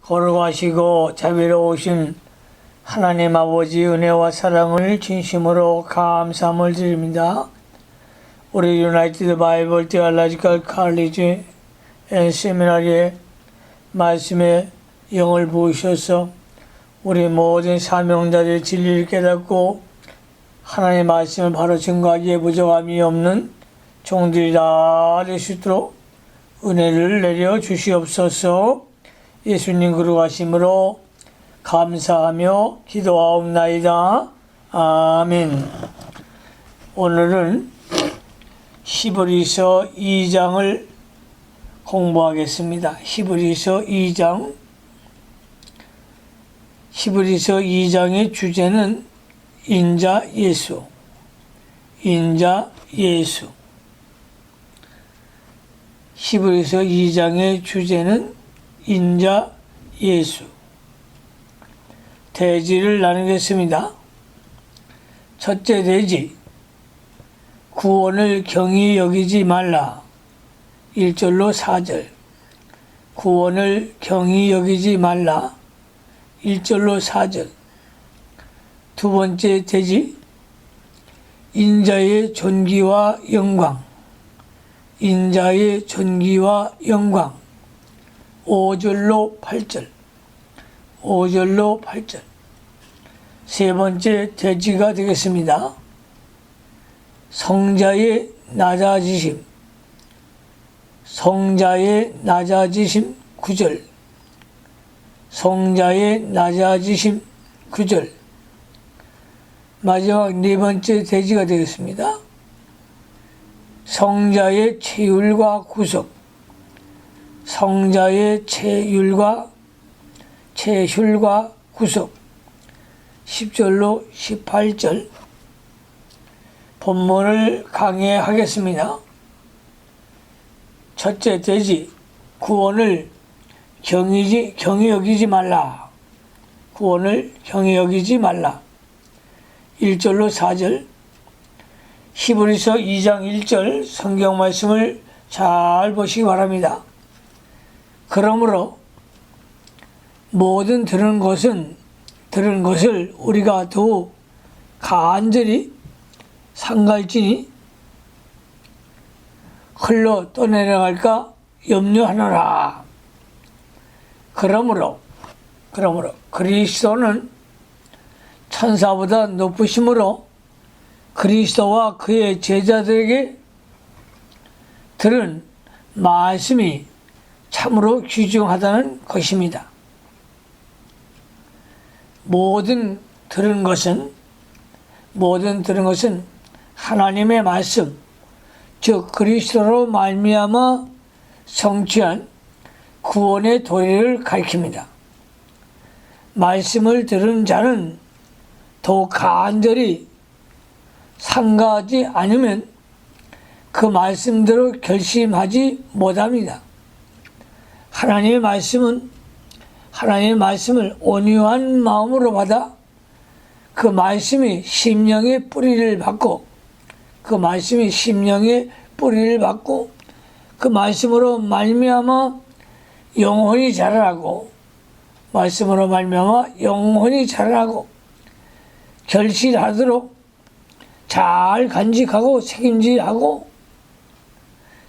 거룩하시고 자비로우신 하나님 아버지 은혜와 사랑을 진심으로 감사함을 드립니다. 우리 유나이티드 바이블 테올로지컬 칼리지 앤 세미나리의 말씀에 영을 부으셔서 우리 모든 사명자들의 진리를 깨닫고 하나님의 말씀을 바로 증거하기에 부족함이 없는 종들이 다 될 수 있도록 은혜를 내려 주시옵소서. 예수님 거룩하심으로 감사하며 기도하옵나이다. 아멘. 오늘은 히브리서 2장을 공부하겠습니다. 히브리서 2장의 주제는 인자 예수. 히브리서 2장의 주제는 인자 예수. 대지를 나누겠습니다. 첫째 대지, 구원을 경히 여기지 말라. 1절로 4절. 구원을 경히 여기지 말라. 1절로 4절. 두 번째 대지, 인자의 존귀와 영광. 인자의 존귀와 영광. 5절로 8절. 세 번째 대지가 되겠습니다. 성자의 낮아지심. 9절. 성자의 낮아지심 9절. 마지막 네 번째 대지가 되겠습니다. 성자의 체휼과 구속. 성자의 체휼과 구속. 10절로 18절. 본문을 강해하겠습니다. 첫째 대지, 구원을 경히 여기지 말라. 구원을 경히 여기지 말라. 1절로 4절. 히브리서 2장 1절 성경 말씀을 잘 보시기 바랍니다. 그러므로 모든 들은 것을 우리가 더욱 간절히 상갈지니 흘러 떠내려갈까 염려하노라. 그러므로 그리스도는 천사보다 높으심으로 그리스도와 그의 제자들에게 들은 말씀이 참으로 귀중하다는 것입니다. 모든 들은 것은 하나님의 말씀, 즉 그리스도로 말미암아 성취한 구원의 도리를 가리킵니다. 말씀을 들은 자는 더 간절히 상가하지 않으면 그 말씀대로 결심하지 못합니다. 하나님의 말씀을 온유한 마음으로 받아 그 말씀이 심령의 뿌리를 받고 그 말씀으로 말미암아 영혼이 자라고 결실하도록 잘 간직하고 책임지하고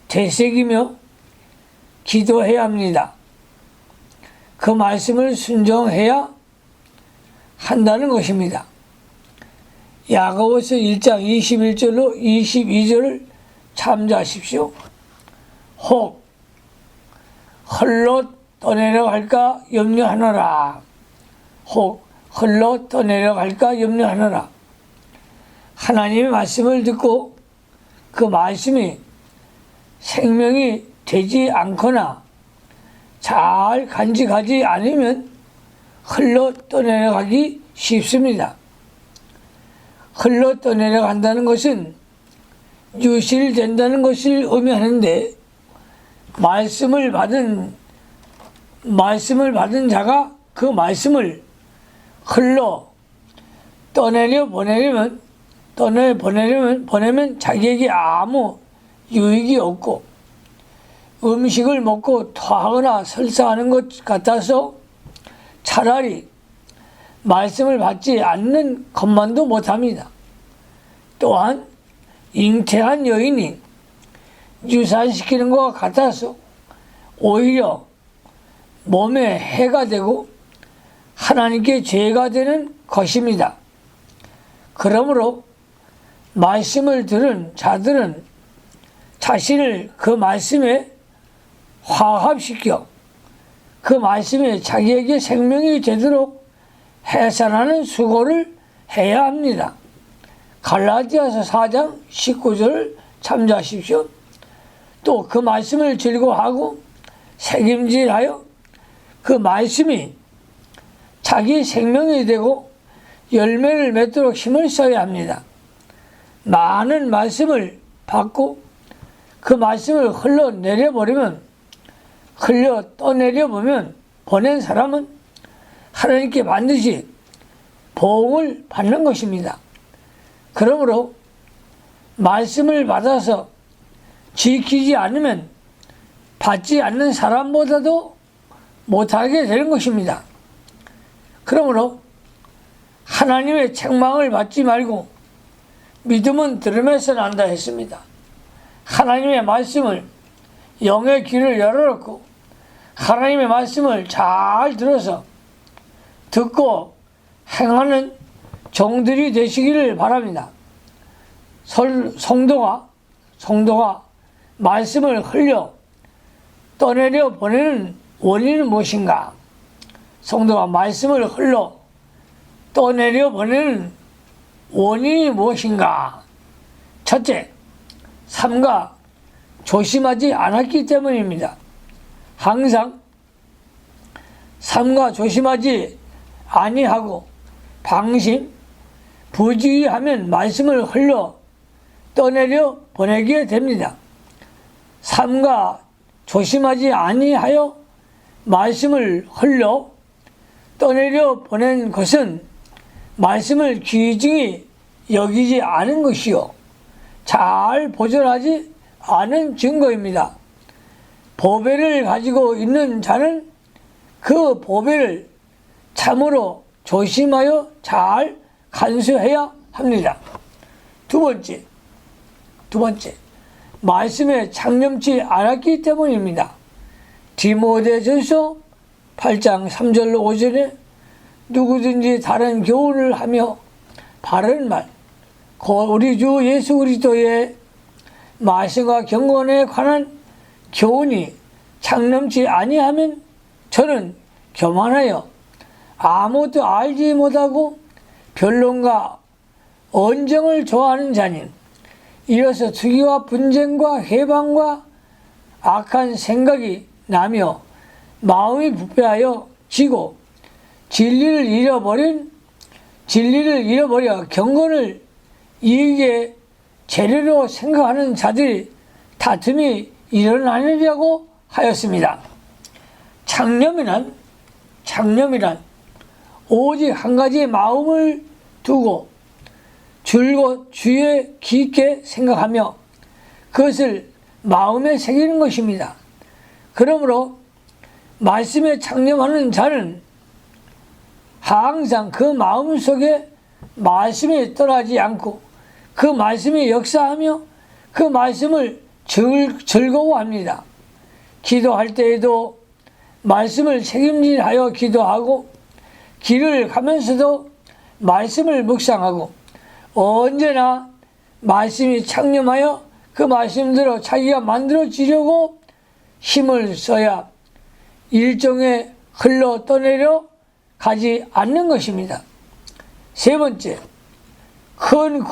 되새기며 기도해야 합니다. 그 말씀을 순종해야 한다는 것입니다. 야고보서 1장 21절로 22절을 참조하십시오. 혹 홀로 떠내려갈까 염려하노라. 하나님의 말씀을 듣고 그 말씀이 생명이 되지 않거나 잘 간직하지 않으면 흘러 떠내려가기 쉽습니다. 흘러 떠내려간다는 것은 유실된다는 것을 의미하는데 말씀을 받은 자가 그 말씀을 흘러 보내면 자기에게 아무 유익이 없고 음식을 먹고 토하거나 설사하는 것 같아서 차라리 말씀을 받지 않는 것만도 못합니다. 또한 잉태한 여인이 유산시키는 것과 같아서 오히려 몸에 해가 되고 하나님께 죄가 되는 것입니다. 그러므로 말씀을 들은 자들은 자신을 그 말씀에 화합시켜 그 말씀이 자기에게 생명이 되도록 해산하는 수고를 해야 합니다. 갈라디아서 4장 19절을 참조하십시오. 또 그 말씀을 즐거워하고 책임질하여 그 말씀이 자기 생명이 되고 열매를 맺도록 힘을 써야 합니다. 많은 말씀을 받고 그 말씀을 떠내려보면 보낸 사람은 하나님께 반드시 보응을 받는 것입니다. 그러므로 말씀을 받아서 지키지 않으면 받지 않는 사람보다도 못하게 되는 것입니다. 그러므로 하나님의 책망을 받지 말고 믿음은 들음에서 난다 했습니다. 하나님의 말씀을 영의 귀를 열어놓고 하나님의 말씀을 잘 들어서 듣고 행하는 종들이 되시기를 바랍니다. 성도가 말씀을 흘려 떠내려 보내는 원인은 무엇인가? 성도가 말씀을 흘러 떠내려 보내는 원인이 무엇인가? 첫째, 삼가 조심하지 않았기 때문입니다. 항상 삼가 조심하지 아니하고 방심, 부주의하면 말씀을 흘러 떠내려 보내게 됩니다. 삼가 조심하지 아니하여 말씀을 흘러 떠내려 보낸 것은 말씀을 귀중히 여기지 않은 것이요 잘 보존하지 않은 증거입니다. 보배를 가지고 있는 자는 그 보배를 참으로 조심하여 잘 간수해야 합니다. 두 번째, 말씀에 창념치 않았기 때문입니다. 디모데전서 8장 3절로 5절에 누구든지 다른 교훈을 하며 바른 말, 우리 주 예수 그리스도의 말씀과 경건에 관한 교훈이 창념치 아니하면 저는 교만하여 아무것도 알지 못하고 변론과 언정을 좋아하는 자님, 이어서 투기와 분쟁과 해방과 악한 생각이 나며 마음이 부패하여 지고 진리를 잃어버려 경건을 이익의 재료로 생각하는 자들이 다툼이 일어나느냐고 하였습니다. 창념이란 오직 한 가지 마음을 두고 줄곧 주에 깊게 생각하며 그것을 마음에 새기는 것입니다. 그러므로 말씀에 창념하는 자는 항상 그 마음 속에 말씀이 떠나지 않고 그 말씀이 역사하며 그 말씀을 즐거워합니다. 기도할 때에도 말씀을 책임질하여 기도하고 길을 가면서도 말씀을 묵상하고 언제나 말씀이 창념하여 그 말씀대로 자기가 만들어지려고 힘을 써야 일종의 흘러 떠내려 가지 않는 것입니다. 세 번째, 큰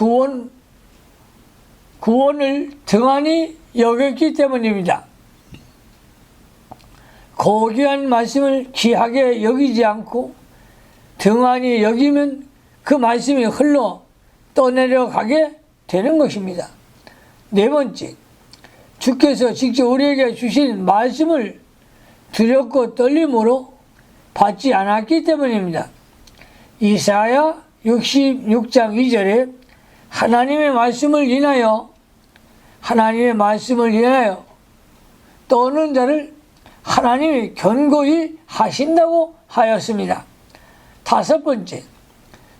구원을 등한히 여겼기 때문입니다. 고귀한 말씀을 귀하게 여기지 않고 등한히 여기면 그 말씀이 흘러 떠내려가게 되는 것입니다. 네 번째, 주께서 직접 우리에게 주신 말씀을 두렵고 떨림으로 받지 않았기 때문입니다. 이사야 66장 2절에 하나님의 말씀을 인하여 떠는 자를 하나님이 견고히 하신다고 하였습니다. 다섯 번째,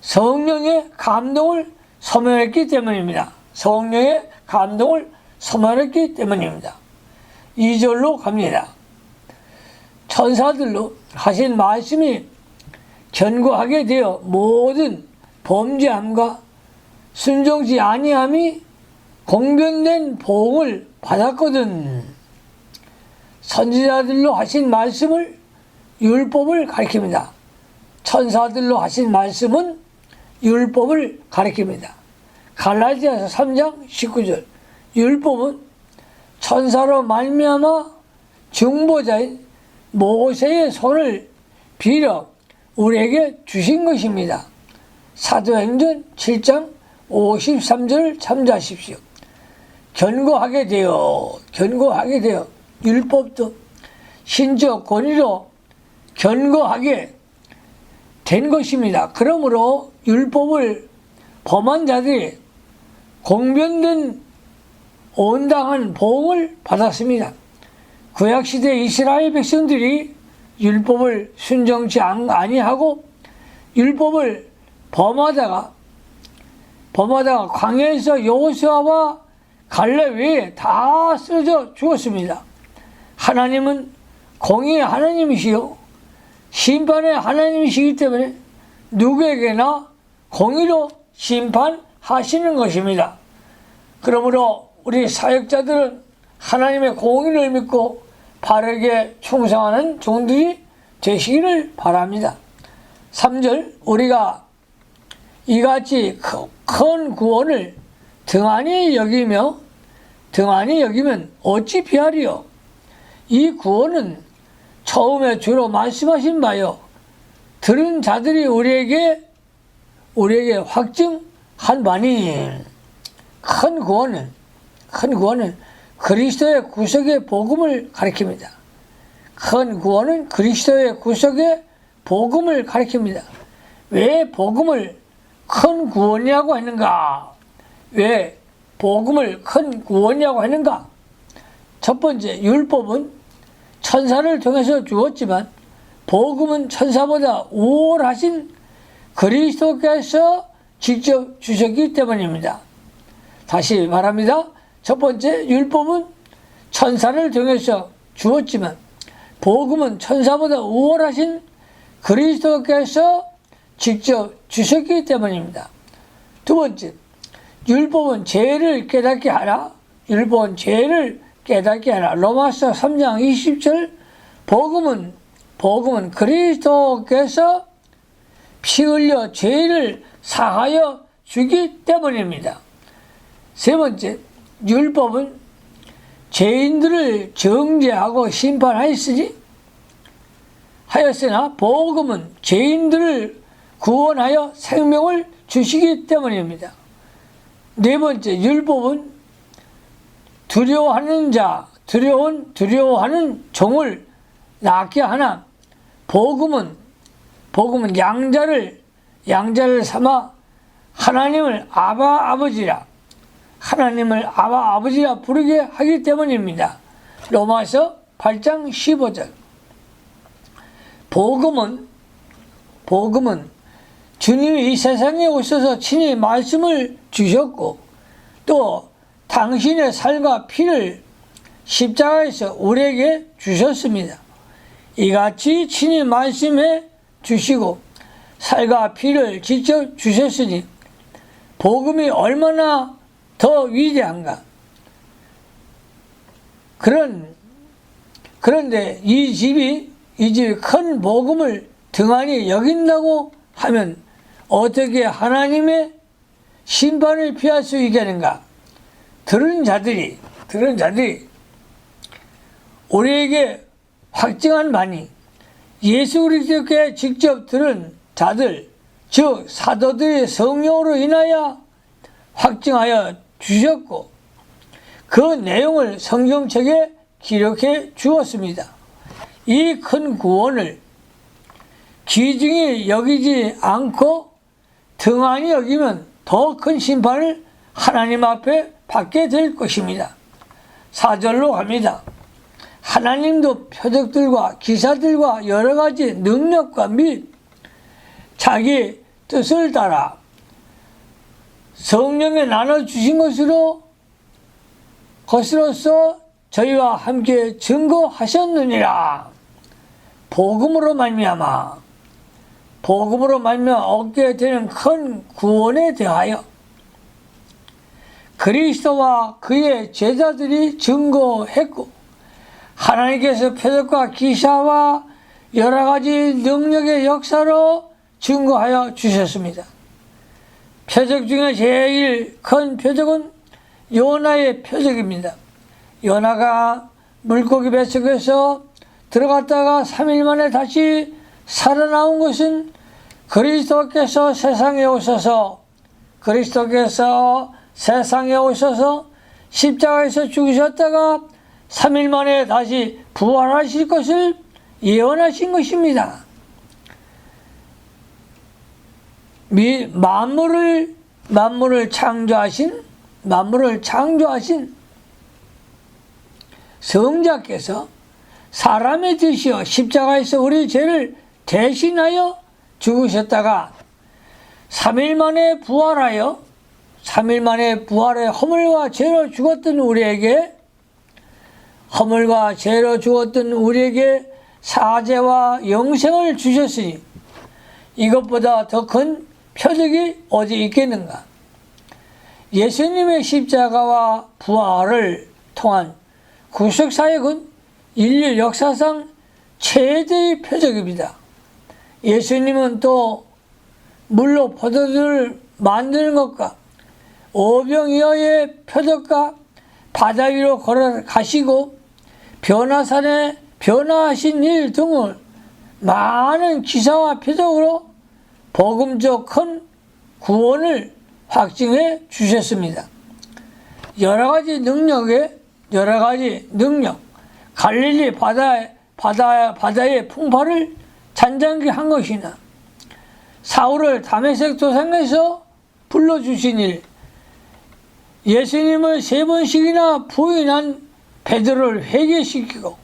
성령의 감동을 소멸했기 때문입니다. 성령의 감동을 소멸했기 때문입니다. 2절로 갑니다. 천사들로 하신 말씀이 견고하게 되어 모든 범죄함과 순종치 아니함이 공변된 보응을 받았거든. 선지자들로 하신 말씀을 율법을 가리킵니다. 천사들로 하신 말씀은 율법을 가리킵니다. 갈라디아서 3장 19절. 율법은 천사로 말미암아 중보자인 모세의 손을 빌어 우리에게 주신 것입니다. 사도행전 7장 53절을 참조하십시오. 견고하게 되어 율법도 신적 권위로 견고하게 된 것입니다. 그러므로 율법을 범한 자들이 공변된 온당한 보응을 받았습니다. 구약시대 이스라엘 백성들이 율법을 순종치 아니하고 율법을 범하다가 광야에서 여호수아와 갈렙 외에 다 쓰러져 죽었습니다. 하나님은 공의의 하나님이시요 심판의 하나님이시기 때문에 누구에게나 공의로 심판하시는 것입니다. 그러므로 우리 사역자들은 하나님의 공의를 믿고 바르게 충성하는 종들이 되시기를 바랍니다. 3절, 우리가 이같이 큰 구원을 등한히 여기면 어찌 비하리요? 이 구원은 처음에 주로 말씀하신 바요 들은 자들이 우리에게 확증한 바니. 큰 구원은 그리스도의 구속의 복음을 가리킵니다. 큰 구원은 그리스도의 구속의 복음을 가리킵니다. 왜 복음을 큰 구원이라고 했는가? 왜 복음을 큰 구원이라고 했는가? 첫 번째, 율법은 천사를 통해서 주었지만 복음은 천사보다 우월하신 그리스도께서 직접 주셨기 때문입니다. 다시 말합니다. 첫 번째, 율법은 천사를 통해서 주었지만 복음은 천사보다 우월하신 그리스도께서 직접 주셨기 때문입니다. 두 번째, 율법은 죄를 깨닫게 하라. 로마서 3장 20절, 복음은 그리스도께서 피 흘려 죄를 사하여 주기 때문입니다. 세 번째, 율법은 죄인들을 정죄하고 하였으나 복음은 죄인들을 구원하여 생명을 주시기 때문입니다. 네 번째, 율법은 두려워하는 종을 낳게 하나 복음은 양자를 삼아 하나님을 아버지라 부르게 하기 때문입니다. 로마서 8장 15절. 복음은 주님이 이 세상에 오셔서 친히 말씀을 주셨고 또 당신의 살과 피를 십자가에서 우리에게 주셨습니다. 이같이 친히 말씀해 주시고 살과 피를 직접 주셨으니 복음이 얼마나 더 위대한가. 그런데 이 집이 큰 복음을 등한히 여긴다고 하면 어떻게 하나님의 심판을 피할 수 있겠는가? 들은 자들이 우리에게 확증한 바니 예수 그리스도께 직접 들은 자들, 즉 사도들의 성령으로 인하여 확증하여 주셨고 그 내용을 성경책에 기록해 주었습니다. 이 큰 구원을 기중히 여기지 않고 등한히 여기면 더 큰 심판을 하나님 앞에 받게 될 것입니다. 4절로 갑니다. 하나님도 표적들과 기사들과 여러 가지 능력과 및 자기 뜻을 따라 성령에 나눠주신 것으로서 저희와 함께 증거하셨느니라. 복음으로 말미암아 얻게 되는 큰 구원에 대하여 그리스도와 그의 제자들이 증거했고 하나님께서 표적과 기사와 여러 가지 능력의 역사로 증거하여 주셨습니다. 표적 중에 제일 큰 표적은 요나의 표적입니다. 요나가 물고기 뱃속에서 들어갔다가 3일 만에 다시 살아나온 것은 그리스도께서 세상에 오셔서 십자가에서 죽으셨다가 3일 만에 다시 부활하실 것을 예언하신 것입니다. 만물을 창조하신 성자께서 사람의 뜻이여 십자가에서 우리 죄를 대신하여 죽으셨다가 3일 만에 부활해 허물과 죄로 죽었던 우리에게 사죄와 영생을 주셨으니 이것보다 더 큰 표적이 어디 있겠는가. 예수님의 십자가와 부활을 통한 구속사역은 인류 역사상 최대의 표적입니다. 예수님은 또 물로 포도주를 만드는 것과 오병이어의 표적과 바다 위로 걸어가시고 변화산에 변화하신 일 등을 많은 기사와 표적으로 복음적 큰 구원을 확증해 주셨습니다. 여러 가지 능력, 갈릴리 바다의 풍파를 잔잔케 한 것이나 사울을 다메섹 도상에서 불러주신 일, 예수님을 3번씩이나 부인한 베드로를 회개시키고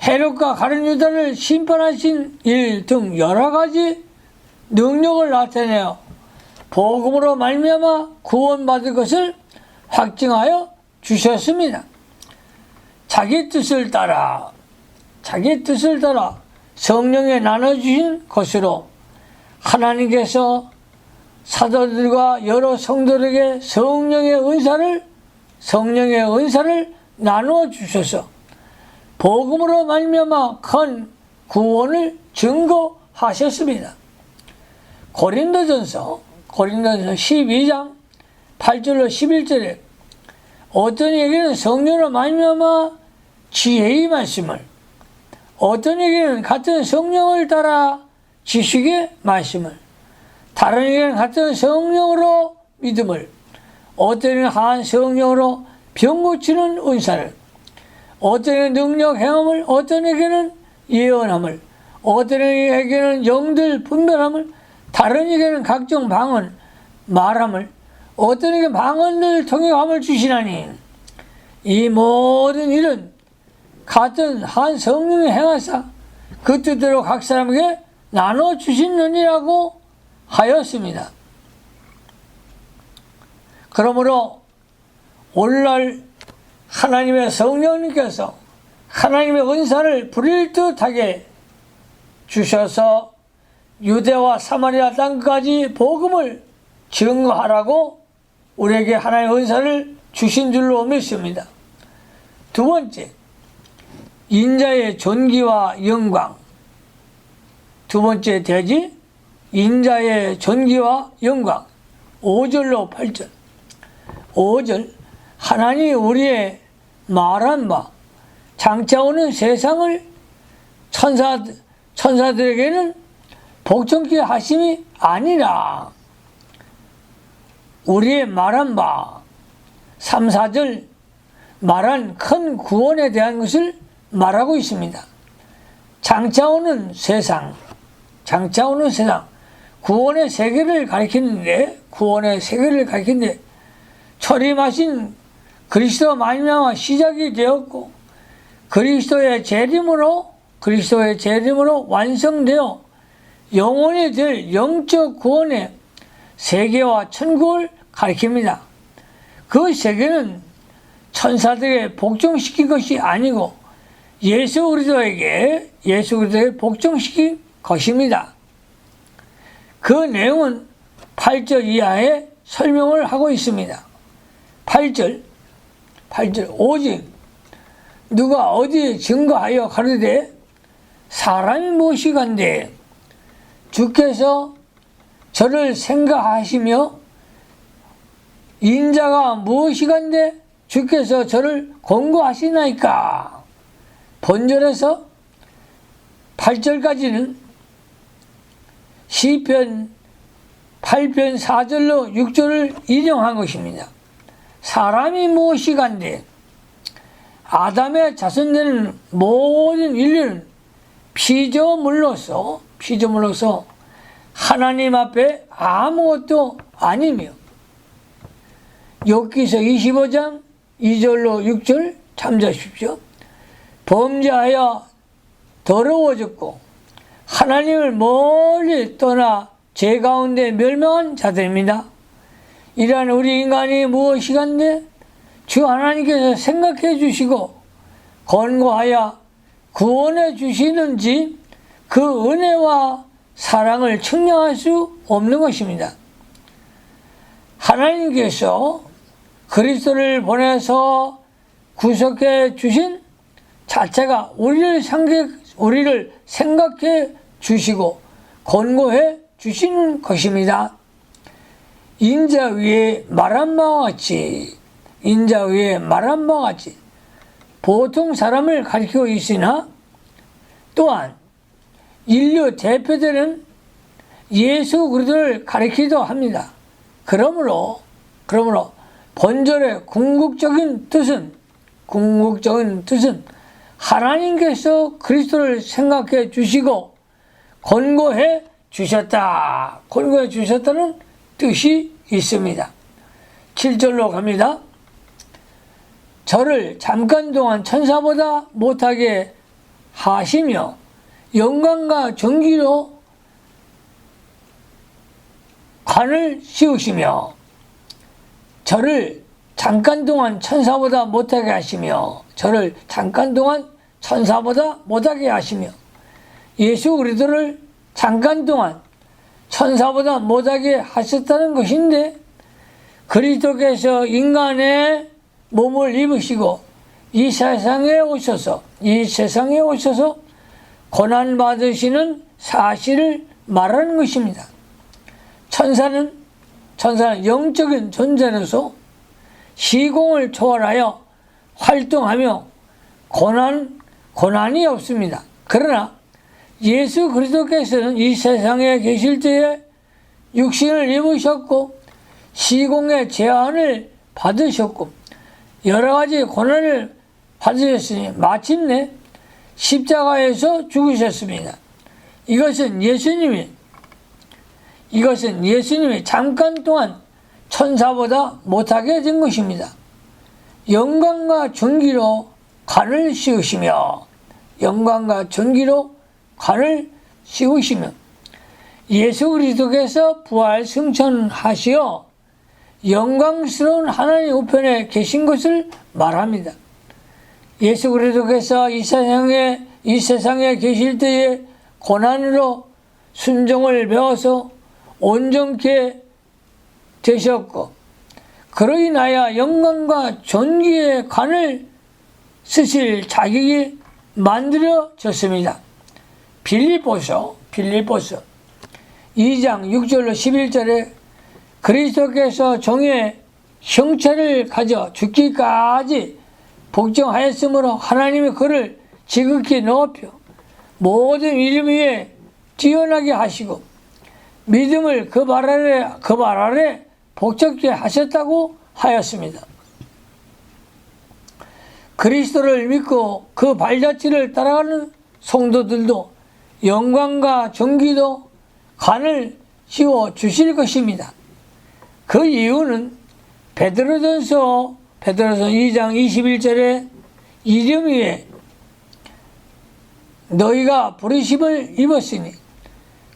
헤롯과 가룟 유다를 심판하신 일 등 여러 가지 능력을 나타내어 복음으로 말미암아 구원받을 것을 확증하여 주셨습니다. 자기 뜻을 따라 성령에 나눠주신 것으로 하나님께서 사도들과 여러 성도들에게 성령의 은사를 나누어 주셔서 복음으로 말미암아 큰 구원을 증거하셨습니다. 고린도전서 12장 8절로 11절에 어떤 에게는 성령으로 말미암아 지혜의 말씀을, 어떤 에게는 같은 성령을 따라 지식의 말씀을, 다른 에게는 같은 성령으로 믿음을, 어떤 에게는 한 성령으로 병 고치는 은사를, 어떤 에게는 능력 행함을, 어떤 에게는 예언함을, 어떤 에게는 영들 분별함을, 다른 에게는 각종 방언 말함을, 어떤 에게 방언을 통역함을 주시나니 이 모든 일은 같은 한 성령이 행하사 그 뜻대로 각 사람에게 나눠 주시느니라고 하였습니다. 그러므로 오늘날 하나님의 성령님께서 하나님의 은사를 부릴 듯하게 주셔서 유대와 사마리아 땅까지 복음을 증거하라고 우리에게 하나님의 은사를 주신 줄로 믿습니다. 두 번째, 인자의 존귀와 영광. 두 번째 대지, 인자의 존귀와 영광. 5절로 8절. 5절, 하나님이 우리의 말한 바 장차 오는 세상을 천사들에게는 복종케 하심이 아니라 우리의 말한 바 3, 4절 말한 큰 구원에 대한 것을 말하고 있습니다. 장차 오는 세상, 구원의 세계를 가리키는데 철임하신 그리스도 말미암아 시작이 되었고 그리스도의 재림으로 완성되어 영원히 될 영적 구원의 세계와 천국을 가리킵니다. 그 세계는 천사들에게 복종시킨 것이 아니고 예수 그리스도에게 복종시킨 것입니다. 그 내용은 8절 이하에 설명을 하고 있습니다. 8절 오직 누가 어디에 증거하여 가로되 사람이 무엇이간데 주께서 저를 생각하시며 인자가 무엇이간데 주께서 저를 권고하시나이까. 본절에서 8절까지는 시편 8편 4절로 6절을 인용한 것입니다. 사람이 무엇이간데 아담의 자손되는 모든 인류는 피조물로서 하나님 앞에 아무것도 아니며 욥기서 25장 2절로 6절 참조하십시오. 범죄하여 더러워졌고 하나님을 멀리 떠나 죄 가운데 멸망한 자들입니다. 이러한 우리 인간이 무엇이간데 주 하나님께서 생각해 주시고 권고하여 구원해 주시는지 그 은혜와 사랑을 측량할 수 없는 것입니다. 하나님께서 그리스도를 보내서 구속해 주신 자체가 우리를 생각해 주시고 권고해 주시는 것입니다. 인자 위에 말한 바와 같이 보통 사람을 가리키고 있으나 또한 인류 대표되는 예수 그리스도를 가리키기도 합니다. 그러므로 본절의 궁극적인 뜻은 하나님께서 그리스도를 생각해 주시고 권고해 주셨다는 뜻이 있습니다. 7절로 갑니다. 저를 잠깐 동안 천사보다 못하게 하시며 영광과 존귀로 관을 씌우시며 저를 잠깐 동안 천사보다 못하게 하시며 예수 그리스도를 잠깐 동안 천사보다 못하게 하셨다는 것인데 그리스도께서 인간의 몸을 입으시고 이 세상에 오셔서 고난 받으시는 사실을 말하는 것입니다. 천사는 영적인 존재로서 시공을 초월하여 활동하며 고난이 없습니다. 그러나 예수 그리스도께서는 이 세상에 계실 때에 육신을 입으셨고 시공의 제한을 받으셨고 여러 가지 고난을 받으셨으니 마침내 십자가에서 죽으셨습니다. 이것은 예수님이 잠깐 동안 천사보다 못하게 된 것입니다. 영광과 존귀로 관을 씌우시며 예수 그리스도께서 부활 승천하시어 영광스러운 하나님 우편에 계신 것을 말합니다. 예수 그리스도께서 이 세상에 계실 때에 고난으로 순종을 배워서 온전케 되셨고 그로 인하여 영광과 존귀의 관을 쓰실 자격이 만들어졌습니다. 빌립보서 2장 6절로 11절에 그리스도께서 종의 형체를 가져 죽기까지 복종하였으므로 하나님이 그를 지극히 높여 모든 이름 위에 뛰어나게 하시고 믿음을 그 발 아래 복잡게 하셨다고 하였습니다. 그리스도를 믿고 그 발자취를 따라가는 성도들도 영광과 존귀도 관을 씌워 주실 것입니다. 그 이유는 베드로전서 2장 21절에 이름 위에 너희가 부르심을 입었으니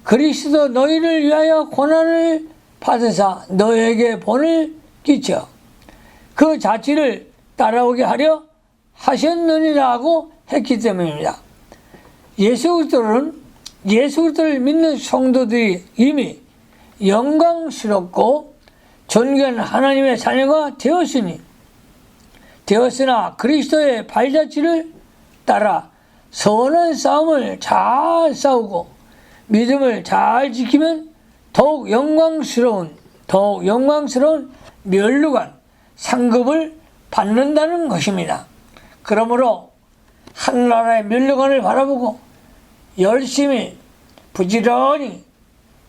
그리스도 너희를 위하여 고난을 받으사 너희에게 본을 끼쳐 그 자취를 따라오게 하려 하셨느니라고 했기 때문입니다. 예수 그리스도를 믿는 성도들이 이미 영광스럽고 존귀한 하나님의 자녀가 되었으나 그리스도의 발자취를 따라 선한 싸움을 잘 싸우고 믿음을 잘 지키면 더욱 영광스러운 멸류관 상급을 받는다는 것입니다. 그러므로 하늘나라의 멸류관을 바라보고 열심히 부지런히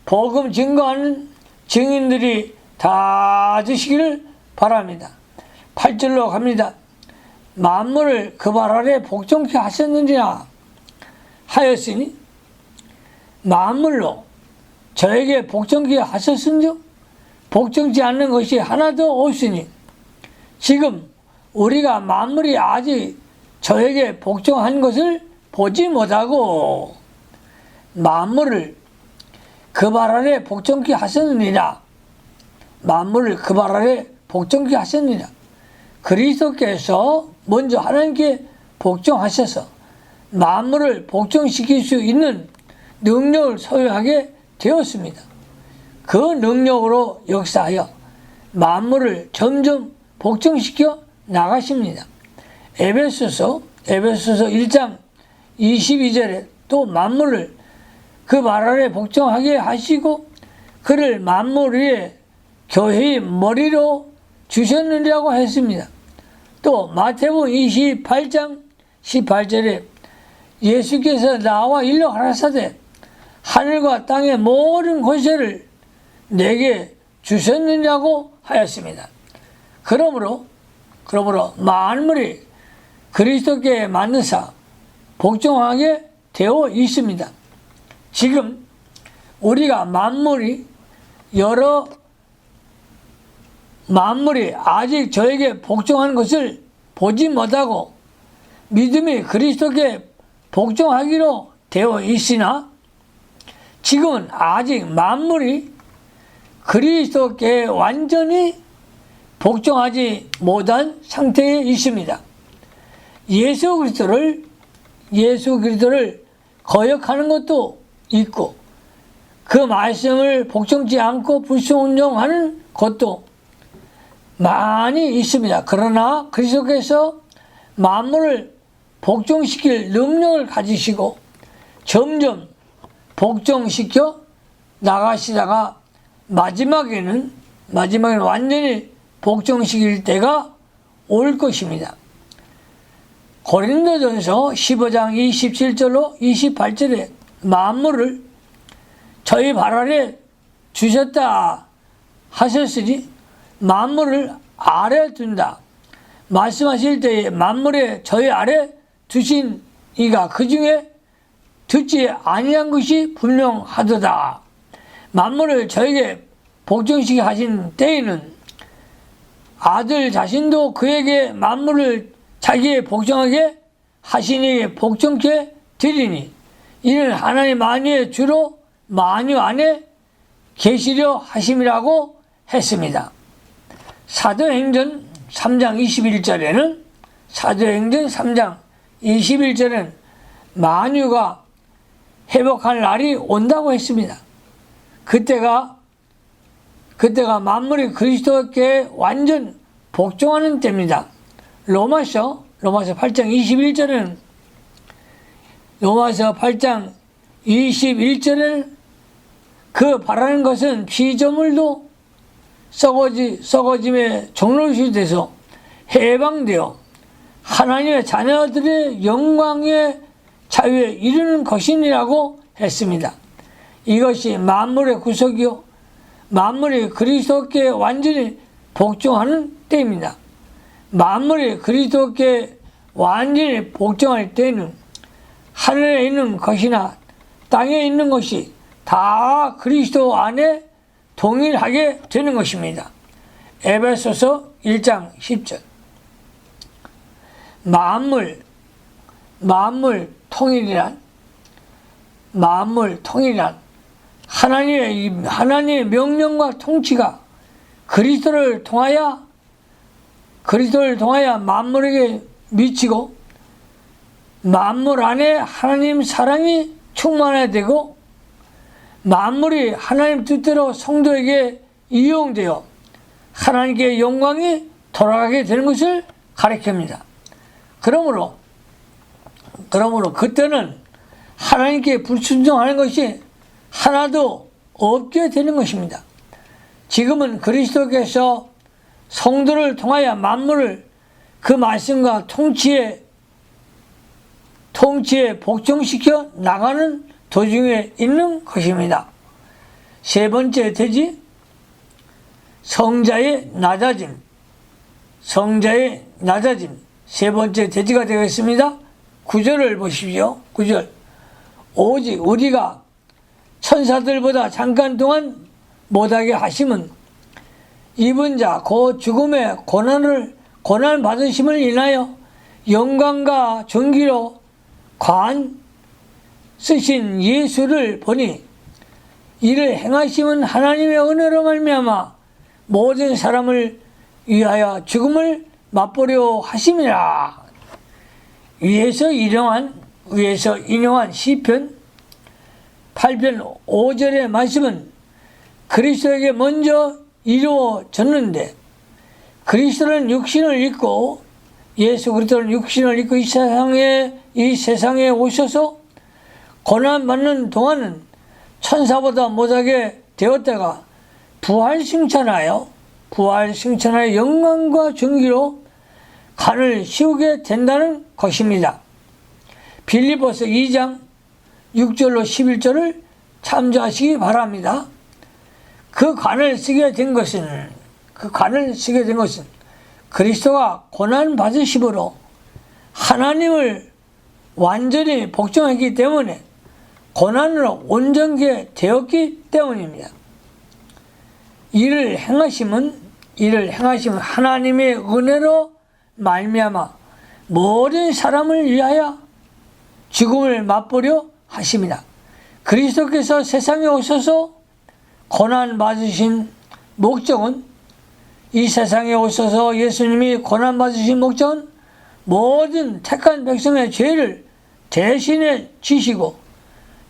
복음 증거하는 증인들이 다 되시기를 바랍니다. 8절로 갑니다. 만물을 그 발 아래 복종케 하셨느냐 하였으니 만물로 저에게 복종케 하셨은즉 복종치 않는 것이 하나도 없으니 지금 우리가 만물이 아직 저에게 복종한 것을 보지 못하고 만물을 그 발 아래 복종케 하셨느니라. 만물을 그 발 아래 복종케 하셨느니라. 그리스도께서 먼저 하나님께 복종하셔서 만물을 복종시킬 수 있는 능력을 소유하게 되었습니다. 그 능력으로 역사하여 만물을 점점 복종시켜 나가십니다. 에베소서 1장 22절에 또 만물을 그 발 아래 복종하게 하시고 그를 만물 위에 교회의 머리로 주셨느냐고 했습니다. 또 마태복음 28장 18절에 예수께서 나와 일러 가라사대 하늘과 땅의 모든 권세를 내게 주셨느냐고 하였습니다. 그러므로 만물이 그리스도께 만드사 복종하게 되어 있습니다. 지금 우리가 만물이 아직 저에게 복종하는 것을 보지 못하고 믿음이 그리스도께 복종하기로 되어 있으나 지금은 아직 만물이 그리스도께 완전히 복종하지 못한 상태에 있습니다. 예수 그리스도를 거역하는 것도 있고 그 말씀을 복종치 않고 불순종하는 것도 많이 있습니다. 그러나 그리스도께서 만물을 복종시킬 능력을 가지시고 점점 복종시켜 나가시다가 마지막에는 완전히 복종시킬 때가 올 것입니다. 고린도전서 15장 27절로 28절에 만물을 저희 발 아래 주셨다 하셨으니 만물을 아래 둔다 말씀하실 때에 만물에 저희 아래 두신 이가 그 중에 듣지 아니한 것이 분명하도다. 만물을 저에게 복종시켜 하신 때에는 아들 자신도 그에게 만물을 자기의 복종하게 하신 이에게 복종케 드리니 이는 하나님 만유의 주로 만유 안에 계시려 하심이라고 했습니다. 사도행전 3장 21절에는 만유가 회복할 날이 온다고 했습니다. 그때가 만물이 그리스도께 완전 복종하는 때입니다. 로마서 8장 21절에는 그 바라는 것은 피조물도 썩어짐의 종로시 돼서 해방되어 하나님의 자녀들의 영광의 자유에 이르는 것이니라고 했습니다. 이것이 만물의 구속이요 만물이 그리스도께 완전히 복종하는 때입니다. 만물이 그리스도께 완전히 복종할 때는 하늘에 있는 것이나 땅에 있는 것이 다 그리스도 안에 동일하게 되는 것입니다. 에베소서 1장 10절. 만물 통일이란 만물 통일한 하나님의 명령과 통치가 그리스도를 통하여 만물에게 미치고 만물 안에 하나님 사랑이 충만해야 되고 만물이 하나님 뜻대로 성도에게 이용되어 하나님께 영광이 돌아가게 되는 것을 가리킵니다. 그러므로 그때는 하나님께 불순종하는 것이 하나도 없게 되는 것입니다. 지금은 그리스도께서 성도를 통하여 만물을 그 말씀과 통치에 복종시켜 나가는 도중에 있는 것입니다. 세 번째 대지, 성자의 낮아짐. 세 번째 대지가 되겠습니다. 9절을 보십시오. 9절. 오직 우리가 천사들보다 잠깐 동안 못하게 하심은 입은 자 곧 죽음의 고난 받으심을 인하여 영광과 존귀로 관 쓰신 예수를 보니 이를 행하심은 하나님의 은혜로 말미암아 모든 사람을 위하여 죽음을 맛보려 하심이라. 위에서 인용한 시편 8편 5절의 말씀은 그리스도에게 먼저 이루어졌는데 그리스도는 육신을 입고 예수 그리스도는 육신을 입고 이 세상에 오셔서 고난받는 동안은 천사보다 못하게 되었다가 부활 승천하여 영광과 존귀로 관을 씌우게 된다는 것입니다. 빌립보서 2장 6절로 11절을 참조하시기 바랍니다. 그 관을 쓰게 된 것은 그리스도가 고난 받으심으로 하나님을 완전히 복종했기 때문에 고난으로 온전케 되었기 때문입니다. 이를 행하심은 하나님의 은혜로 말미암아 모든 사람을 위하여 죽음을 맛보려 하심이다. 그리스도께서 세상에 오셔서 고난 받으신 목적은 이 세상에 오셔서 예수님이 고난 받으신 목적은 모든 택한 백성의 죄를 대신에 지시고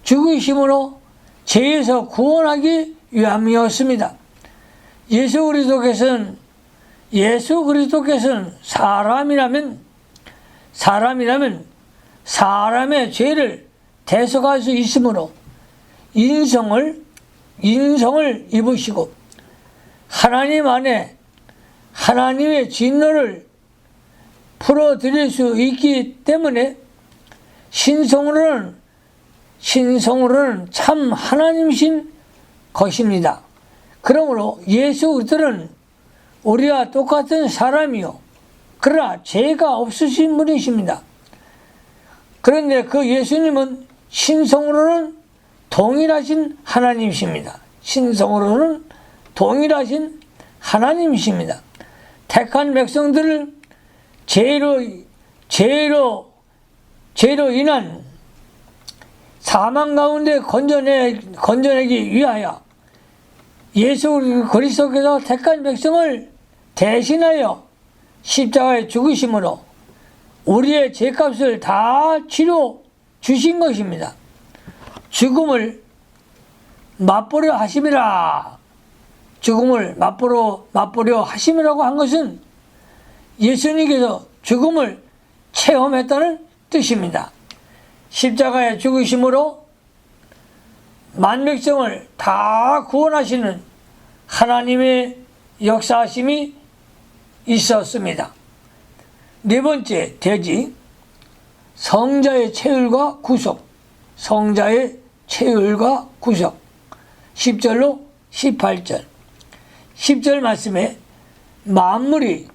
죽으심으로 죄에서 구원하기 위함이었습니다. 예수 그리스도께서는 사람이라면 사람의 죄를 대속할 수 있으므로 인성을 입으시고 하나님 안에 하나님의 진노를 풀어드릴 수 있기 때문에 신성으로는 참 하나님이신 것입니다. 그러므로 예수 그리스도는 우리와 똑같은 사람이요 그러나 죄가 없으신 분이십니다. 그런데 그 예수님은 신성으로는 동일하신 하나님이십니다. 택한 백성들을 죄로 인한 사망 가운데 건져내기 위하여 예수 그리스도께서 택한 백성을 대신하여 십자가에 죽으심으로 우리의 죄값을 다 치러 주신 것입니다. 죽음을 맛보려 하심이라. 죽음을 맛보려 하심이라고 한 것은 예수님께서 죽음을 체험했다는 뜻입니다. 십자가에 죽으심으로 만백성을 다 구원하시는 하나님의 역사하심이 있었습니다. 네 번째 대지, 성자의 체휼과 구속. 10절로 18절. 10절 말씀에 만물이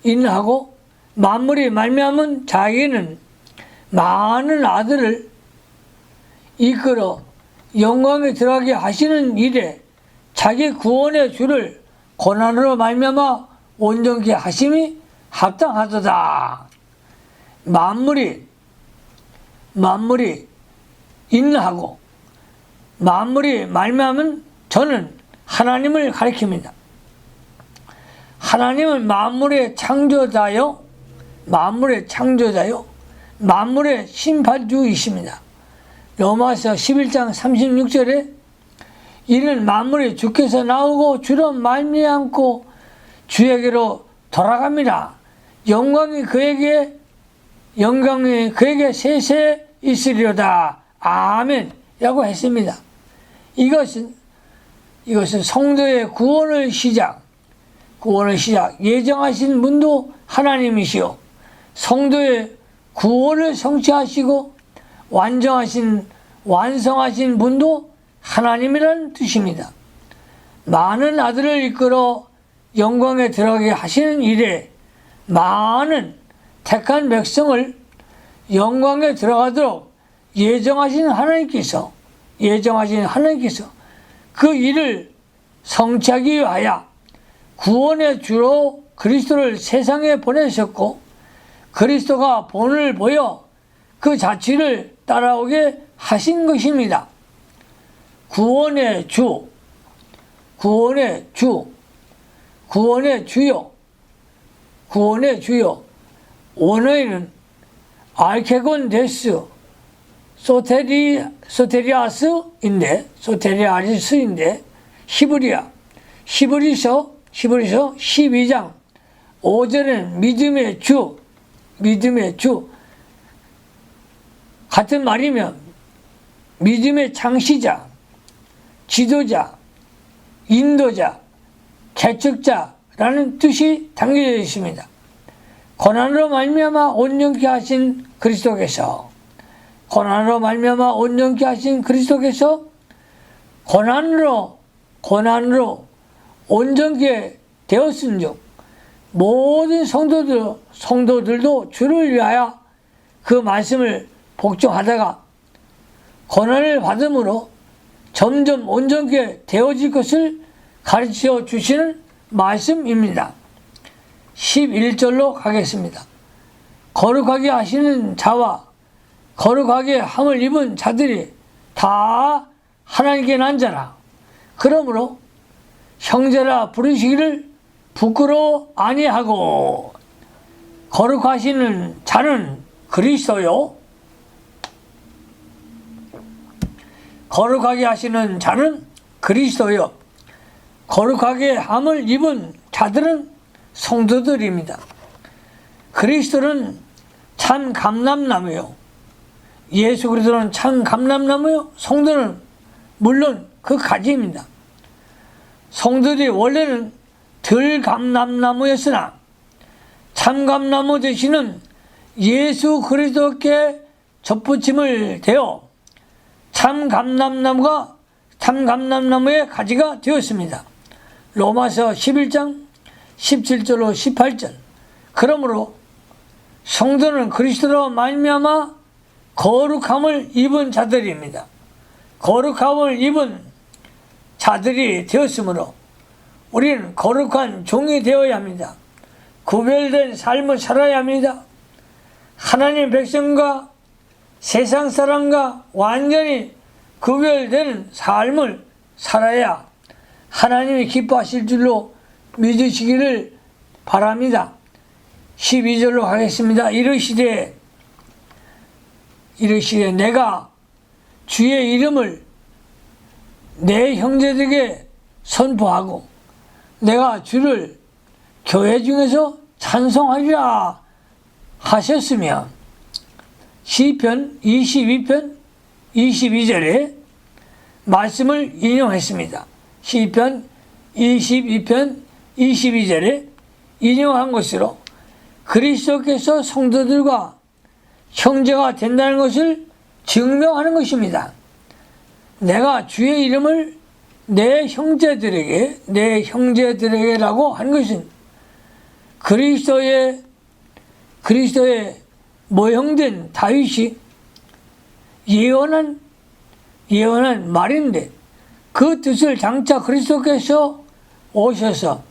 인하고 만물이 말미암은 자기는 많은 아들을 이끌어 영광에 들어가게 하시는 일에 자기 구원의 주를 고난으로 말미암아 온전케 하심이 합당하도다. 만물이 만물이 인하고 만물이 말미암은 저는 하나님을 가리킵니다. 하나님은 만물의 창조자요, 만물의 심판주이십니다. 로마서 11장 36절에 이는 만물이 주께서 나오고 주로 말미암고 주에게로 돌아갑니다. 영광이 그에게 세세 있으리로다. 아멘. 라고 했습니다. 이것은 성도의 구원을 시작 예정하신 분도 하나님이시요 성도의 구원을 성취하시고 완성하신 분도 하나님이라는 뜻입니다. 많은 아들을 이끌어 영광에 들어가게 하시는 일에 많은 택한 백성을 영광에 들어가도록 예정하신 하나님께서 그 일을 성취하기 위하여 구원의 주로 그리스도를 세상에 보내셨고 그리스도가 본을 보여 그 자취를 따라오게 하신 것입니다. 구원의 주요 원어에는 알케곤 데스 소테리아스인데 히브리서 12장 5절은 믿음의 주 같은 말이면 믿음의 창시자, 지도자, 인도자, 개척자라는 뜻이 담겨져 있습니다. 고난으로 말미암아 온전케 하신 그리스도께서 고난으로 온전케 되었은즉 모든 성도들도 주를 위하여 그 말씀을 복종하다가 고난을 받음으로 점점 온전케 되어질 것을 가르쳐 주시는 말씀입니다. 11절로 가겠습니다. 거룩하게 하시는 자와 거룩하게 함을 입은 자들이 다 하나님께 난 자라. 그러므로 형제라 부르시기를 부끄러워 아니하고 거룩하시는 자는 그리스도요. 거룩하게 하시는 자는 그리스도요. 거룩하게 함을 입은 자들은 성도들입니다. 그리스도는 참 감람나무요. 예수 그리스도는 참 감람나무요. 성도는 물론 그 가지입니다. 성도들이 원래는 덜 감람나무였으나 참 감람나무 되시는 예수 그리스도께 접붙임을 되어 참 감람나무의 가지가 되었습니다. 로마서 11장 17절로 18절. 그러므로 성도는 그리스도로 말미암아 거룩함을 입은 자들입니다. 거룩함을 입은 자들이 되었으므로 우리는 거룩한 종이 되어야 합니다. 구별된 삶을 살아야 합니다. 하나님 백성과 세상 사람과 완전히 구별되는 삶을 살아야 하나님이 기뻐하실 줄로 믿으시기를 바랍니다. 12절로 가겠습니다. 이르시되 내가 주의 이름을 내 형제들에게 선포하고 내가 주를 교회 중에서 찬송하리라 하셨으며 시편 22편 22절에 말씀을 인용했습니다. 시편 22편 22절에 인용한 것으로 그리스도께서 성도들과 형제가 된다는 것을 증명하는 것입니다. 내가 주의 이름을 내 형제들에게라고 한 것은 그리스도의 모형된 다윗이 예언한 말인데 그 뜻을 장차 그리스도께서 오셔서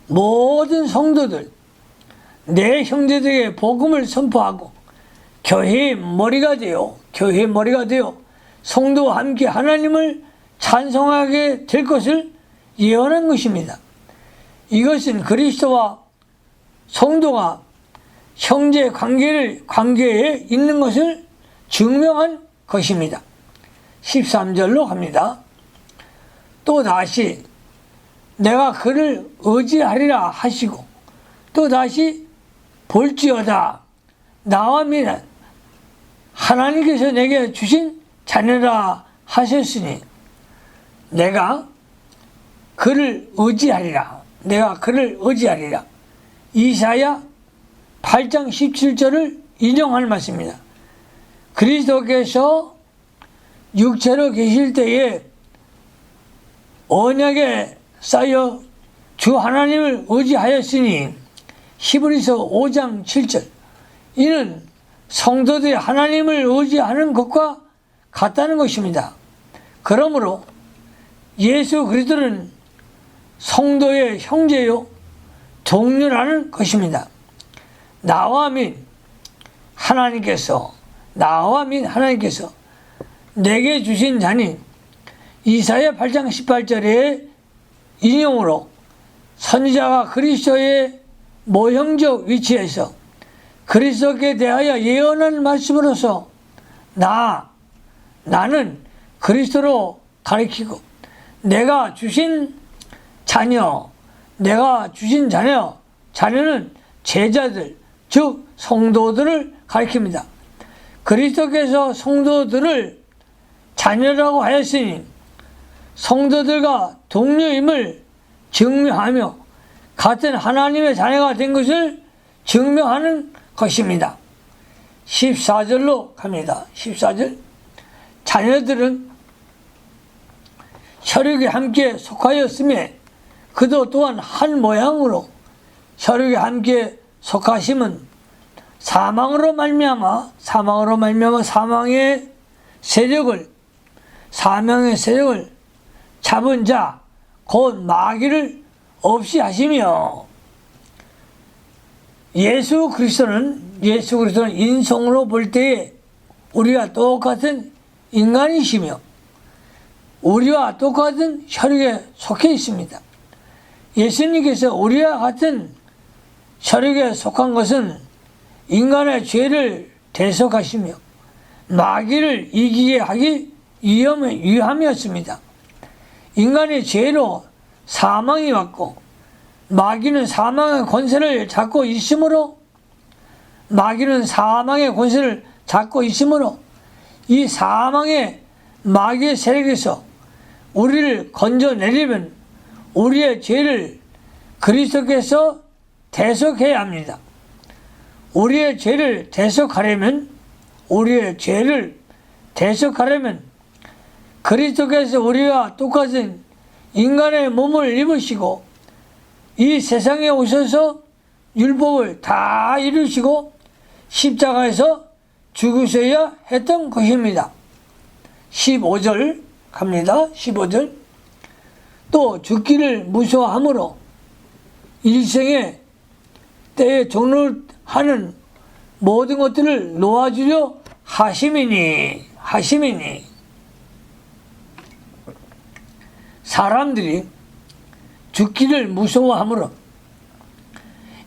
모든 성도들 내 형제들에게 복음을 선포하고 교회의 머리가 되어 성도와 함께 하나님을 찬송하게 될 것을 예언한 것입니다. 이것은 그리스도와 성도가 형제 관계에 있는 것을 증명한 것입니다. 13절로 갑니다. 또 다시 내가 그를 의지하리라 하시고 또 다시 볼지어다 나와 및 하나님께서 내게 주신 자녀라 하셨으니 내가 그를 의지하리라. 이사야 8장 17절을 인용할 말씀입니다. 그리스도께서 육체로 계실 때에 언약에 쌓여 주 하나님을 의지하였으니 히브리서 5장 7절 이는 성도들이 하나님을 의지하는 것과 같다는 것입니다. 그러므로 예수 그리스도는 성도의 형제요 동료라는 것입니다. 나와 및 하나님께서 내게 주신 자니 이사야 8장 18절의 인용으로 선지자가 그리스도의 모형적 위치에서 그리스도께 대하여 예언한 말씀으로서 나는 그리스도로 가리키고 내가 주신 자녀는 제자들 즉 성도들을 가리킵니다. 그리스도께서 성도들을 자녀라고 하였으니 성도들과 동료임을 증명하며 같은 하나님의 자녀가 된 것을 증명하는 것입니다. 14절로 갑니다. 14절 자녀들은 혈육에 함께 속하였음에 그도 또한 한 모양으로 혈육에 함께 속하심은 사망으로 말미암아 사망의 세력을 잡은 자 곧 마귀를 없이 하시며 예수 그리스도는 인성으로 볼 때에 우리와 똑같은 인간이시며 우리와 똑같은 혈육에 속해 있습니다. 예수님께서 우리와 같은 혈육에 속한 것은 인간의 죄를 대속하시며 마귀를 이기게 하기 위함이었습니다. 인간의 죄로 사망이 왔고 마귀는 사망의 권세를 잡고 있으므로 이 사망의 마귀의 세력에서 우리를 건져내려면 우리의 죄를 그리스도께서 대속해야 합니다. 우리의 죄를 대속하려면 그리스도께서 우리와 똑같은 인간의 몸을 입으시고 이 세상에 오셔서 율법을 다 이루시고 십자가에서 죽으셔야 했던 것입니다. 15절 갑니다. 15절 또 죽기를 무서워함으로 일생의 때에 종로하는 모든 것들을 놓아주려 하심이니 사람들이 죽기를 무서워함으로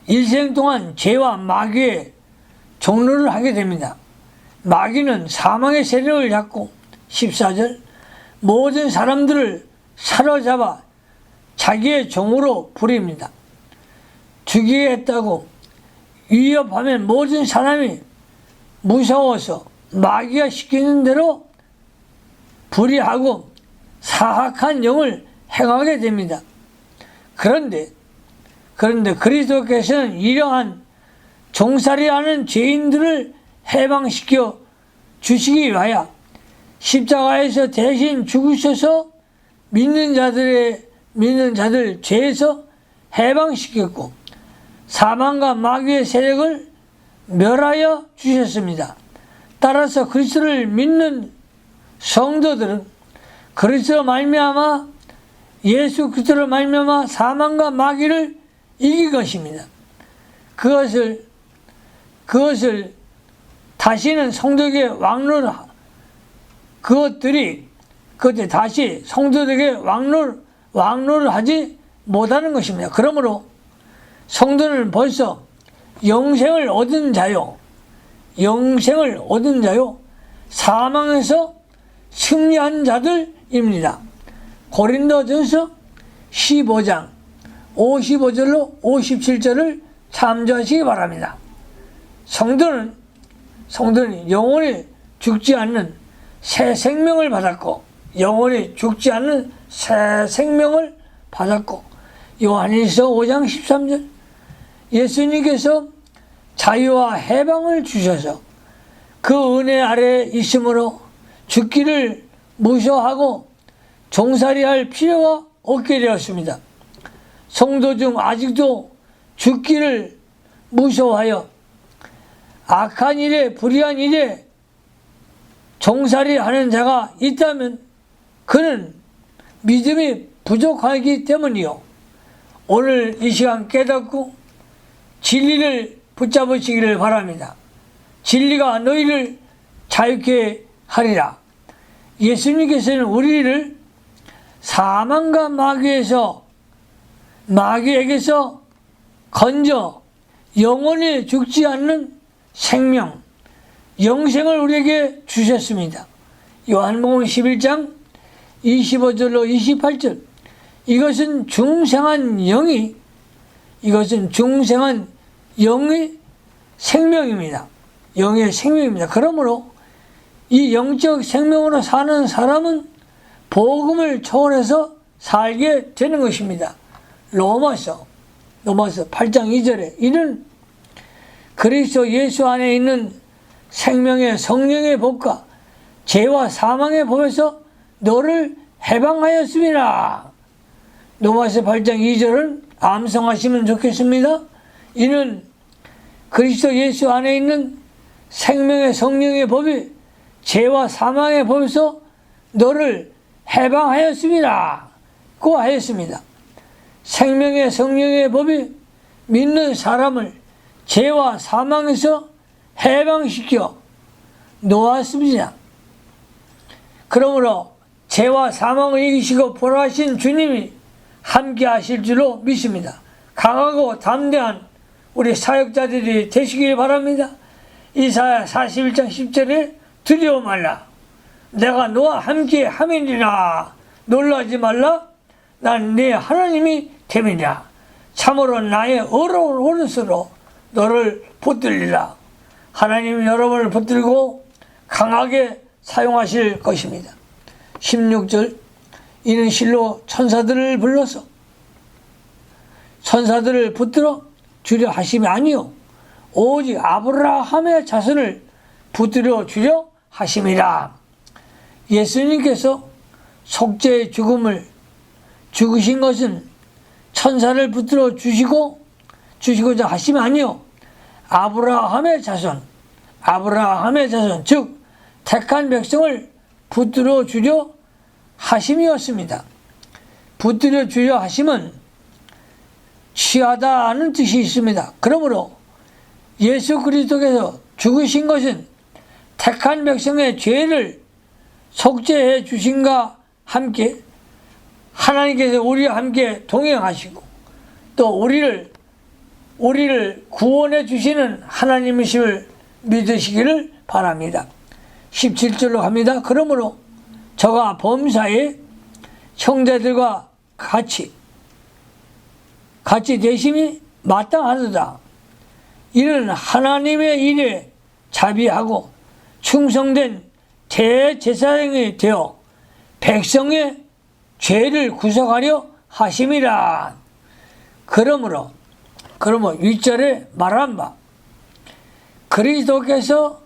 일생 동안 죄와 마귀의 종로를 하게 됩니다. 마귀는 사망의 세력을 잡고 14절 모든 사람들을 사로잡아 자기의 종으로 부립니다. 죽이겠다고 위협하면 모든 사람이 무서워서 마귀가 시키는 대로 불의하고 사악한 영을 행하게 됩니다. 그런데 그리스도께서는 이러한 종살이하는 죄인들을 해방시켜 주시기 위하여 십자가에서 대신 죽으셔서 믿는 자들 죄에서 해방시켰고 사망과 마귀의 세력을 멸하여 주셨습니다. 따라서 그리스도를 믿는 성도들은 예수 그리스도로 말미암아 사망과 마귀를 이길 것입니다. 그것을 다시는 성도에게 그것들이 다시 성도에게 왕노를 하지 못하는 것입니다. 그러므로 성도는 벌써 영생을 얻은 자요, 사망에서 승리한 자들입니다. 고린도전서 15장 55절로 57절을 참조하시기 바랍니다. 성도는 영원히 죽지 않는 새 생명을 받았고, 요한일서 5장 13절, 예수님께서 자유와 해방을 주셔서 그 은혜 아래 있으므로 죽기를 무서워하고 종살이할 필요가 없게 되었습니다. 성도 중 아직도 죽기를 무서워하여 악한 일에, 불의한 일에 종살이하는 자가 있다면 그는 믿음이 부족하기 때문이요. 오늘 이 시간 깨닫고 진리를 붙잡으시기를 바랍니다. 진리가 너희를 자유케 하리라. 예수님께서는 우리를 사망과 마귀에게서 건져 영원히 죽지 않는 생명, 영생을 우리에게 주셨습니다. 요한복음 11장 25절로 28절, 이것은 중생한 영의 생명입니다. 영의 생명입니다. 그러므로 이 영적 생명으로 사는 사람은 복음을 초월해서 살게 되는 것입니다. 로마서 8장 2절에 이는 그리스도 예수 안에 있는 생명의 성령의 법과 죄와 사망의 법에서 너를 해방하였습니다. 로마서 8장 2절은 암송하시면 좋겠습니다. 이는 그리스도 예수 안에 있는 생명의 성령의 법이 죄와 사망의 법에서 너를 해방하였습니다. 고 하였습니다. 생명의 성령의 법이 믿는 사람을 죄와 사망에서 해방시켜 놓았습니다. 그러므로 죄와 사망을 이기시고 부활하신 주님이 함께 하실 줄로 믿습니다. 강하고 담대한 우리 사역자들이 되시길 바랍니다. 이사야 41장 10절에 두려워 말라. 내가 너와 함께 함이니라. 놀라지 말라. 난 네 하나님이 됨이라. 참으로 나의 어려운 오른손으로 너를 붙들리라. 하나님이 여러분을 붙들고 강하게 사용하실 것입니다. 16절, 이는 실로 천사들을 불러서 천사들을 붙들어 주려 하심이 아니요 오직 아브라함의 자손을 붙들어 주려 하심이라. 예수님께서 속죄의 죽음을 죽으신 것은 천사를 붙들어 주시고자 하심이 아니요 아브라함의 자손, 즉 택한 백성을 붙들어 주려 하심이었습니다. 붙들어 주려 하심은 취하다는 뜻이 있습니다. 그러므로 예수 그리스도께서 죽으신 것은 택한 백성의 죄를 속죄해 주신과 함께 하나님께서 우리와 함께 동행하시고 또 우리를 구원해 주시는 하나님이심을 믿으시기를 바랍니다. 17절로 갑니다. 그러므로 저가 범사에 형제들과 같이 되심이 마땅하도다. 이는 하나님의 일에 자비하고 충성된 대제사장이 되어 백성의 죄를 구속하려 하심이라. 그러므로 윗절에 말한 바 그리스도께서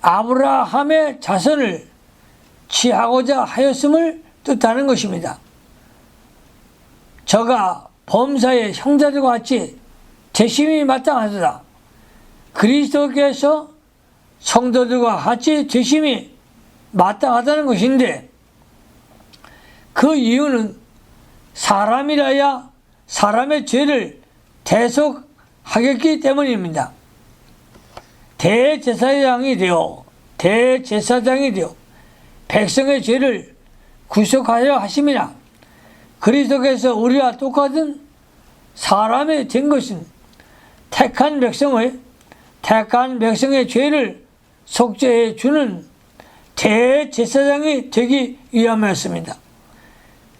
아브라함의 자손을 취하고자 하였음을 뜻하는 것입니다. 저가 범사의 형제들과 같이 되심이 마땅하도다. 그리스도께서 성도들과 같이 되심이 마땅하다는 것인데 그 이유는 사람이라야 사람의 죄를 대속하겠기 때문입니다. 대제사장이 되어 백성의 죄를 구속하려 하심이라. 그리스도께서 우리와 똑같은 사람이 된 것은 택한 백성의 죄를 속죄해 주는 대제사장이 되기 위함이었습니다.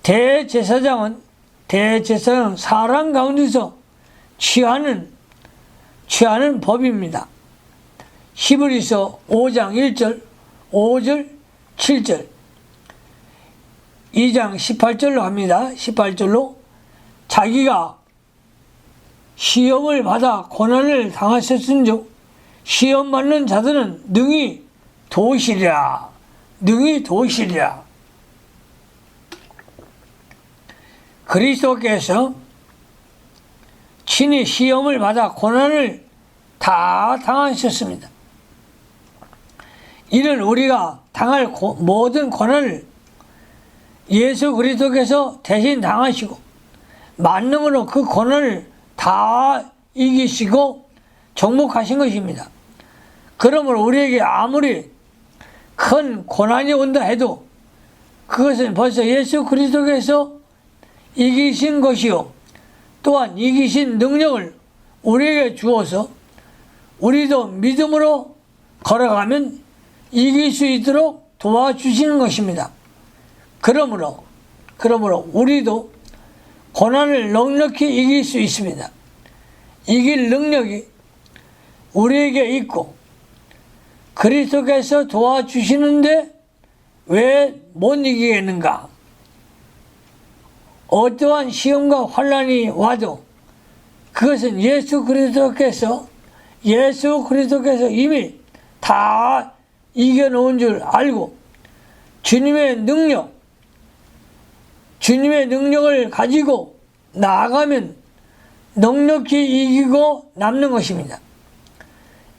대제사장은 사람 가운데서 취하는 법입니다. 히브리서 5장 1절, 5절, 7절, 2장 18절로 합니다. 18절로 자기가 시험을 받아 고난을 당하셨은즉 시험 받는 자들은 능히 도우시리라. 그리스도께서 친히 시험을 받아 고난을 다 당하셨습니다. 이는 우리가 당할 모든 고난을 예수 그리스도께서 대신 당하시고 만능으로 그 고난을 다 이기시고 정복하신 것입니다. 그러므로 우리에게 아무리 큰 고난이 온다 해도 그것은 벌써 예수 그리스도께서 이기신 것이요, 또한 이기신 능력을 우리에게 주어서 우리도 믿음으로 걸어가면 이길 수 있도록 도와주시는 것입니다. 그러므로 우리도 고난을 넉넉히 이길 수 있습니다. 이길 능력이 우리에게 있고 그리스도께서 도와주시는데 왜 못 이기겠는가? 어떠한 시험과 환난이 와도 그것은 예수 그리스도께서 이미 다 이겨놓은 줄 알고 주님의 능력을 가지고 나아가면 넉넉히 이기고 남는 것입니다.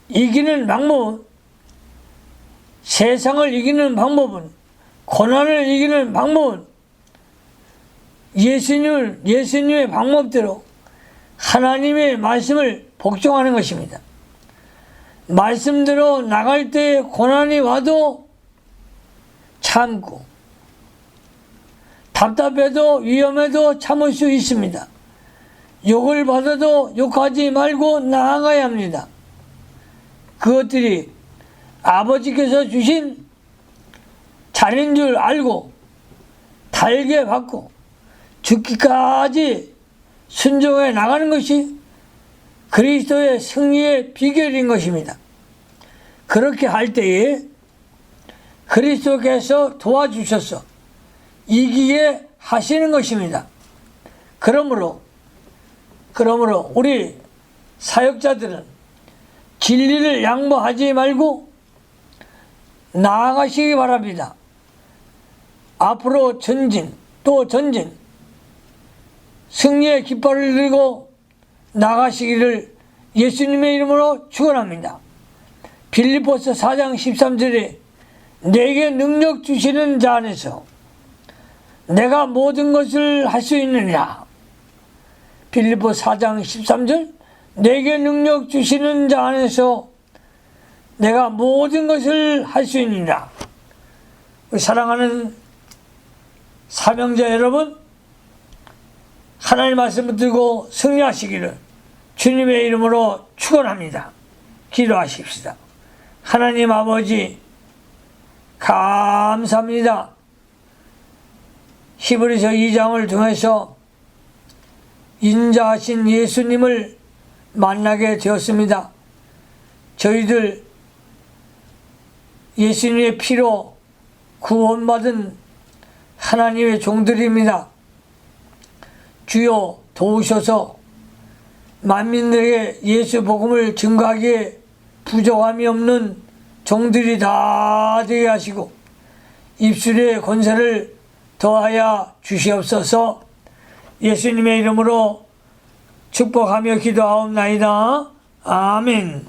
이기는 방법은, 세상을 이기는 방법은, 고난을 이기는 방법은 예수님의 방법대로 하나님의 말씀을 복종하는 것입니다. 말씀대로 나갈 때 고난이 와도 참고, 답답해도 위험해도 참을 수 있습니다. 욕을 받아도 욕하지 말고 나아가야 합니다. 그것들이 아버지께서 주신 자리인 줄 알고 달게 받고 죽기까지 순종해 나가는 것이 그리스도의 승리의 비결인 것입니다. 그렇게 할 때에 그리스도께서 도와주셔서 이기게 하시는 것입니다. 그러므로 우리 사역자들은 진리를 양보하지 말고 나아가시기 바랍니다. 앞으로 전진, 또 전진, 승리의 깃발을 들고 나가시기를 예수님의 이름으로 축원합니다. 빌립보서 4장 13절에 내게 능력 주시는 자 안에서 내가 모든 것을 할 수 있느냐. 빌립보 4장 13절, 내게 능력 주시는 자 안에서 내가 모든 것을 할 수 있느냐. 사랑하는 사명자 여러분, 하나님 말씀을 들고 승리하시기를 주님의 이름으로 축원합니다. 기도하십시다. 하나님 아버지, 감사합니다. 히브리서 2장을 통해서 인자하신 예수님을 만나게 되었습니다. 저희들 예수님의 피로 구원받은 하나님의 종들입니다. 주여 도우셔서 만민들에게 예수 복음을 증거하기에 부족함이 없는 종들이 다 되게 하시고 입술의 권세를 더하여 주시옵소서. 예수님의 이름으로 축복하며 기도하옵나이다. 아멘.